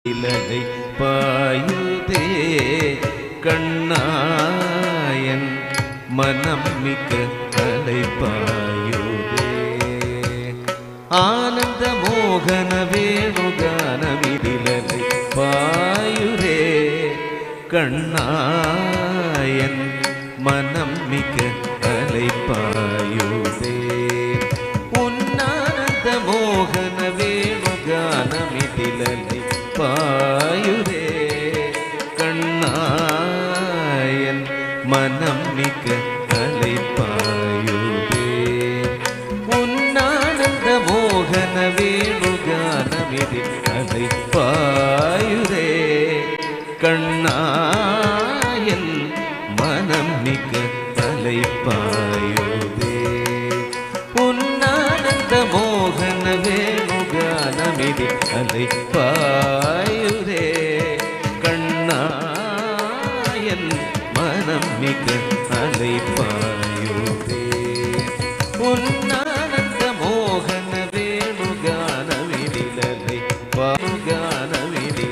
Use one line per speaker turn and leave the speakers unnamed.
இலலை பாயுதே கண்ணாயன் மனம் மிக்க அலை பாயுதே ஆனந்த மோகன வேணுகானமிதிலலை பாயுதே கண்ணாயன் மனம் மிக்க அலை பாயுதே உன்னானந்த மோகன வேணுகானமிதிலலை பாயுதே கண்ணாயன் மனம் மிக்க அலை பாயுதே உன்னானந்த மோகன வேணுகானமிதில் அலை பாயுதே கண்ணாயன் மனம் மிக்க அலை பாயுதே உன்னானந்த மோகன வேணுகானமிதில் அலை பாயுதே கண்ணாயன் மனம் மிக்க அலை பாயுதே